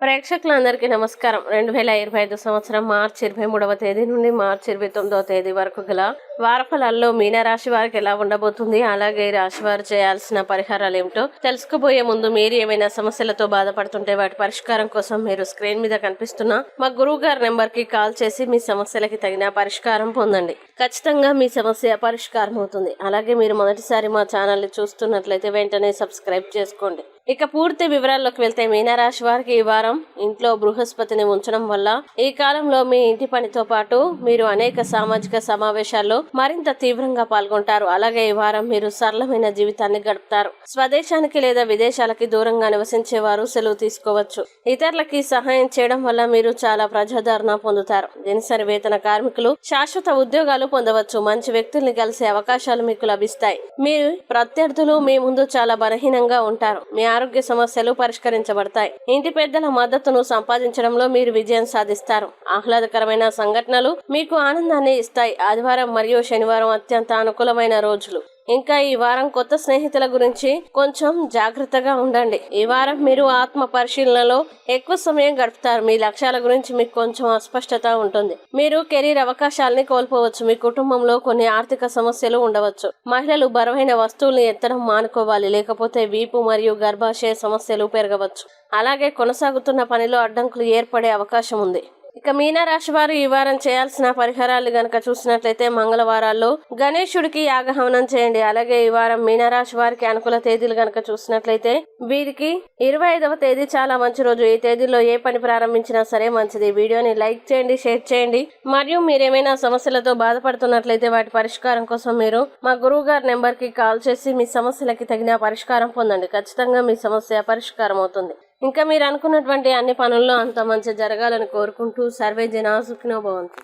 ప్రేక్షకులందరికీ నమస్కారం. 2025 సంవత్సరం మార్చి 23వ తేదీ నుండి మార్చి 29వ తేదీ వరకు గల వారఫలాల్లో మీనరాశి వారికి ఎలా ఉండబోతుంది, అలాగే ఈ రాశి వారు చేయాల్సిన పరిహారాలు ఏమిటో తెలుసుకోబోయే ముందు మీరు ఏమైనా సమస్యలతో బాధపడుతుంటే వాటి పరిష్కారం కోసం మీరు స్క్రీన్ మీద కనిపిస్తున్న మా గురువు గారి నెంబర్ కి కాల్ చేసి మీ సమస్యలకి తగిన పరిష్కారం పొందండి. ఖచ్చితంగా మీ సమస్య పరిష్కారం అవుతుంది. అలాగే మీరు మొదటిసారి మా ఛానల్ ని చూస్తున్నట్లయితే వెంటనే సబ్స్క్రైబ్ చేసుకోండి. ఇక పూర్తి వివరాల్లోకి వెళ్తే మీనరాశి వారికి ఈ వారం ఇంట్లో బృహస్పతిని ఉంచడం వల్ల ఈ కాలంలో మీ ఇంటి పనితో పాటు మీరు అనేక సామాజిక సమావేశాల్లో మరింత తీవ్రంగా పాల్గొంటారు. అలాగే ఈ వారం మీరు సరళమైన జీవితాన్ని గడుపుతారు. స్వదేశానికి లేదా విదేశాలకి దూరంగా నివసించేవారు సెలవు తీసుకోవచ్చు. ఇతరులకి సహాయం చేయడం వల్ల మీరు చాలా ప్రజాదరణ పొందుతారు. దినసరి వేతన కార్మికులు శాశ్వత ఉద్యోగాలు పొందవచ్చు. మంచి వ్యక్తుల్ని కలిసే అవకాశాలు మీకు లభిస్తాయి. మీరు ప్రత్యర్థులు మీ ముందు చాలా బలహీనంగా ఉంటారు. మీ ఆరోగ్య సమస్యలు పరిష్కరించబడతాయి. ఇంటి పెద్దల మద్దతును సంపాదించడంలో మీరు విజయం సాధిస్తారు. ఆహ్లాదకరమైన సంఘటనలు మీకు ఆనందాన్ని ఇస్తాయి. ఆదివారం మరియు శనివారం అత్యంత అనుకూలమైన రోజులు. ఇంకా ఈ వారం కొత్త స్నేహితుల గురించి కొంచెం జాగ్రత్తగా ఉండండి. ఈ వారం మీరు ఆత్మ పరిశీలనలో ఎక్కువ సమయం గడుపుతారు. మీ లక్ష్యాల గురించి మీకు కొంచెం అస్పష్టత ఉంటుంది. మీరు కెరీర్ అవకాశాలని కోల్పోవచ్చు. మీ కుటుంబంలో కొన్ని ఆర్థిక సమస్యలు ఉండవచ్చు. మహిళలు బరువైన వస్తువుల్ని ఎత్తడం మానుకోవాలి, లేకపోతే వీపు మరియు గర్భాశయ సమస్యలు పెరగవచ్చు. అలాగే కొనసాగుతున్న పనిలో అడ్డంకులు ఏర్పడే అవకాశం ఉంది. ఇక మీనరాశి వారు ఈ వారం చేయాల్సిన పరిహారాలు గనక చూసినట్లయితే మంగళవారాల్లో గణేశుడికి యాగహవనం చేయండి. అలాగే ఈ వారం మీనరాశి వారికి అనుకూల తేదీలు గనక చూసినట్లయితే వీరికి 25వ తేదీ చాలా మంచి రోజు. ఈ తేదీలో ఏ పని ప్రారంభించినా సరే మంచిది. వీడియోని లైక్ చేయండి, షేర్ చేయండి. మరియు మీరేమైనా సమస్యలతో బాధపడుతున్నట్లయితే వాటి పరిష్కారం కోసం మీరు మా గురువు గారి నెంబర్ కి కాల్ చేసి మీ సమస్యలకి తగిన పరిష్కారం పొందండి. ఖచ్చితంగా మీ సమస్య పరిష్కారం అవుతుంది. ఇంకా మీరు అనుకున్నటువంటి అన్ని పనుల్లో అంత మంచి జరగాలని కోరుకుంటూ సర్వే జనా సుఖినో భవంతు.